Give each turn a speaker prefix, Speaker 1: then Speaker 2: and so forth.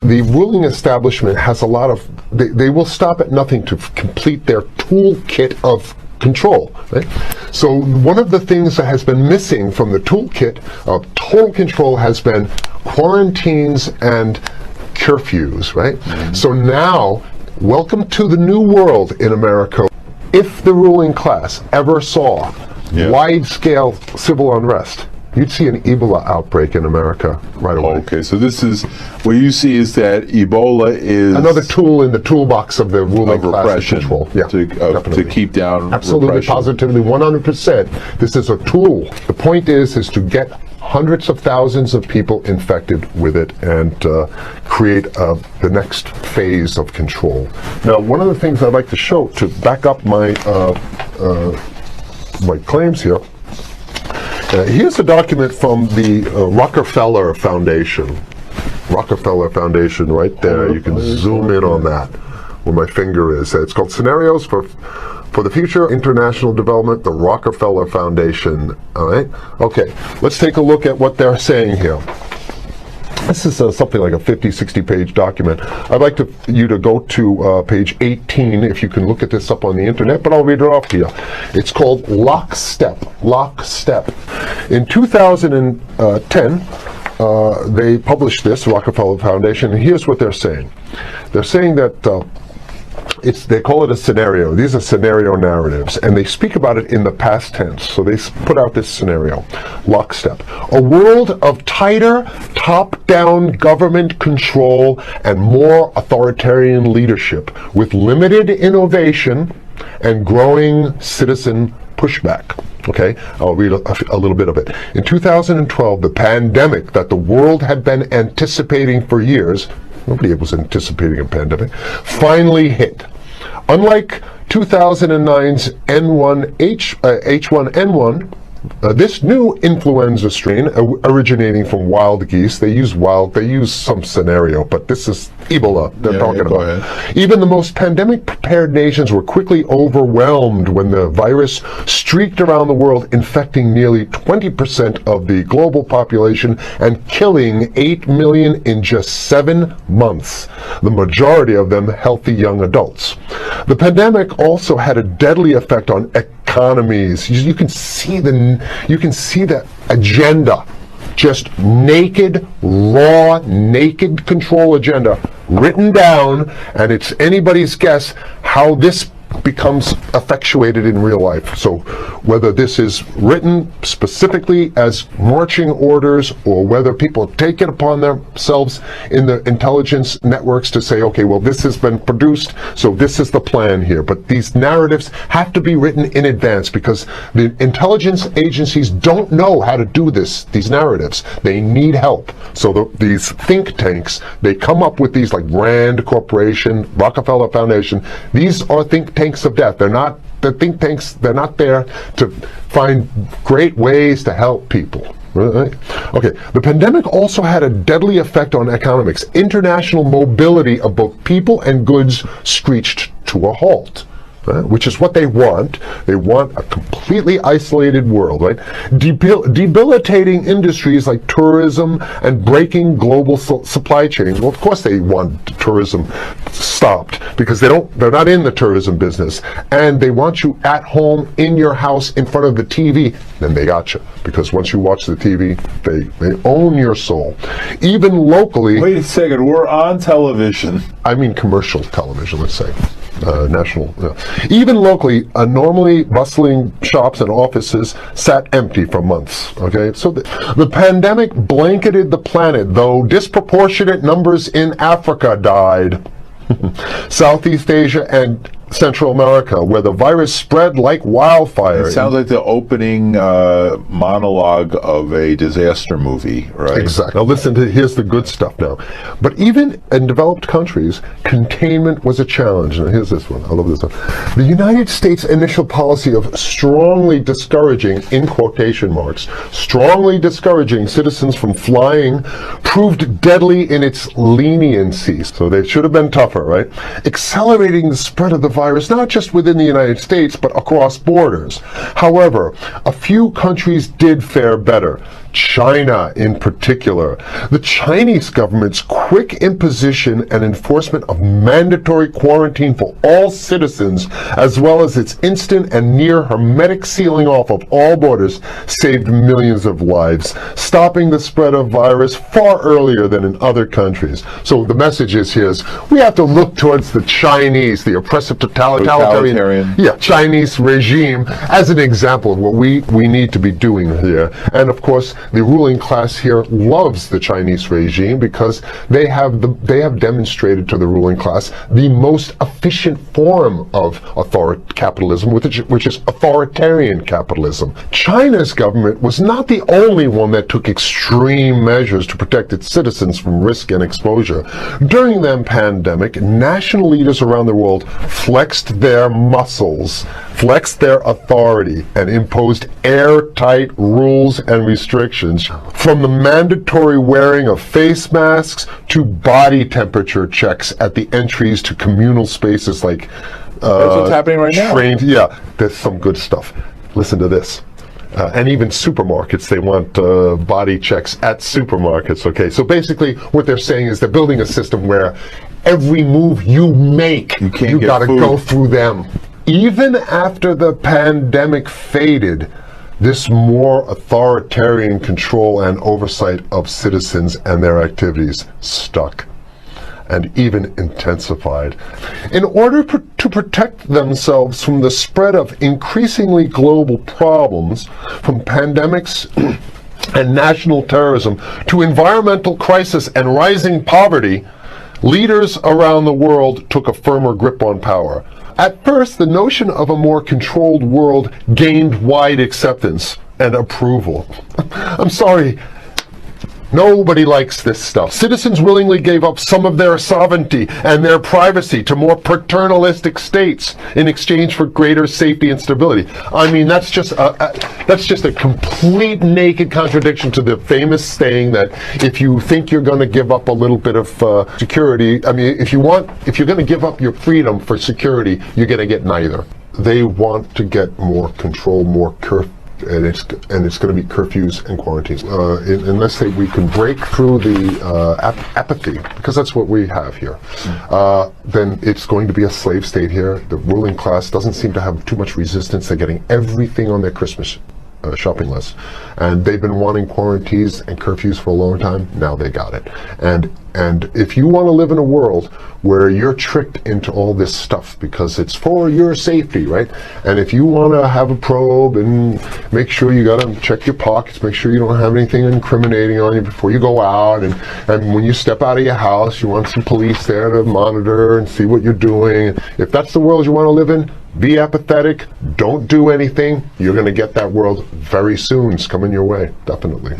Speaker 1: The ruling establishment has a lot of, they will stop at nothing to complete their toolkit of control. Right? So one of the things that has been missing from the toolkit of total control has been quarantines and curfews, right? So now, welcome to the new world in America. If the ruling class ever saw wide-scale civil unrest, you'd see an Ebola outbreak in America right away.
Speaker 2: Okay, so this is, what you see is that Ebola is
Speaker 1: another tool in the toolbox of the ruling class control. Yeah,
Speaker 2: to keep down
Speaker 1: absolutely,
Speaker 2: repression.
Speaker 1: positively, 100%. This is a tool. The point is to get hundreds of thousands of people infected with it and create the next phase of control. Now, one of the things I'd like to show to back up my my claims here. Here's a document from the Rockefeller Foundation. Rockefeller Foundation, right there. You can zoom in on that, where my finger is. It's called Scenarios for the Future International Development, the Rockefeller Foundation. All right. Okay. Let's take a look at what they're saying here. This is something like a 50, 60-page document. I'd like you to go to page 18, if you can look at this up on the internet, but I'll read it off to you. It's called Lockstep. Lockstep. In 2010, they published this, Rockefeller Foundation, and here's what they're saying. They're saying that they call it a scenario. These are scenario narratives, and they speak about it in the past tense. So they put out this scenario, Lockstep. A world of tighter, top-down government control and more authoritarian leadership with limited innovation and growing citizen pushback. Okay, I'll read a little bit of it. In 2012, the pandemic that the world had been anticipating for years, nobody was anticipating a pandemic, finally hit. Unlike 2009's H1N1, this new influenza strain originating from wild geese, they use some scenario, but this is Ebola they're talking about. Even the most pandemic-prepared nations were quickly overwhelmed when the virus streaked around the world, infecting nearly 20% of the global population and killing 8 million in just 7 months, the majority of them healthy young adults. The pandemic also had a deadly effect on economies. You can see the agenda, just naked, raw, naked control agenda written down, and it's anybody's guess how this becomes effectuated in real life. So whether this is written specifically as marching orders or whether people take it upon themselves in the intelligence networks to say, okay, well, this has been produced, so this is the plan here. But these narratives have to be written in advance because the intelligence agencies don't know how to do these narratives. They need help. So these think tanks, they come up with these like Rand Corporation, Rockefeller Foundation. These are think tanks of death. They're not the think tanks. They're not there to find great ways to help people. Right? Okay. The pandemic also had a deadly effect on economics. International mobility of both people and goods screeched to a halt. Which is what they want. They want a completely isolated world, right? Debilitating industries like tourism and breaking global supply chains. Well, of course they want tourism stopped because they're not in the tourism business, and they want you at home in your house in front of the TV. Then they got you because once you watch the TV, they own your soul. Even locally.
Speaker 2: Wait a second, we're on television.
Speaker 1: I mean commercial television, let's say. National. Even locally, normally bustling shops and offices sat empty for months. Okay, so the pandemic blanketed the planet, though disproportionate numbers in Africa died. Southeast Asia and Central America, where the virus spread like wildfire.
Speaker 2: It sounds like the opening monologue of a disaster movie, right?
Speaker 1: Exactly. Now listen to, here's the good stuff now. But even in developed countries, containment was a challenge. Now here's this one, I love this one. The United States' initial policy of strongly discouraging, in quotation marks, strongly discouraging citizens from flying proved deadly in its leniency. So they should have been tougher, right? Accelerating the spread of the virus, not just within the United States, but across borders. However, a few countries did fare better. China in particular. The Chinese government's quick imposition and enforcement of mandatory quarantine for all citizens, as well as its instant and near hermetic sealing off of all borders, saved millions of lives, stopping the spread of virus far earlier than in other countries. So the message is here is we have to look towards the Chinese, the oppressive totalitarian Chinese regime, as an example of what we need to be doing here. And of course, the ruling class here loves the Chinese regime because they have demonstrated to the ruling class the most efficient form of capitalism, which is authoritarian capitalism. China's government was not the only one that took extreme measures to protect its citizens from risk and exposure. During the pandemic, national leaders around the world flexed their muscles, flexed their authority, and imposed airtight rules and restrictions, from the mandatory wearing of face masks to body temperature checks at the entries to communal spaces like
Speaker 2: that's what's happening right now.
Speaker 1: Yeah, there's some good stuff. Listen to this. And even supermarkets, they want body checks at supermarkets. Okay, so basically what they're saying is they're building a system where every move you make, you gotta go through them. Even after the pandemic faded, this more authoritarian control and oversight of citizens and their activities stuck and even intensified. In order to protect themselves from the spread of increasingly global problems, from pandemics and national terrorism to environmental crisis and rising poverty, leaders around the world took a firmer grip on power. At first, the notion of a more controlled world gained wide acceptance and approval. I'm sorry, nobody likes this stuff. Citizens willingly gave up some of their sovereignty and their privacy to more paternalistic states in exchange for greater safety and stability. I mean, that's just a complete naked contradiction to the famous saying that if you think you're going to give up a little bit of security, I mean, if you're going to give up your freedom for security, you're going to get neither. They want to get more control, more curfew. And it's going to be curfews and quarantines. Unless we can break through the apathy, because that's what we have here, then it's going to be a slave state here. The ruling class doesn't seem to have too much resistance. They're getting everything on their Christmas shopping list. And they've been wanting quarantines and curfews for a long time. Now they got it. And if you want to live in a world where you're tricked into all this stuff because it's for your safety, right? And if you want to have a probe and make sure you got to check your pockets, make sure you don't have anything incriminating on you before you go out, and when you step out of your house, you want some police there to monitor and see what you're doing. If that's the world you want to live in, be apathetic, don't do anything. You're going to get that world very soon. It's coming your way, definitely.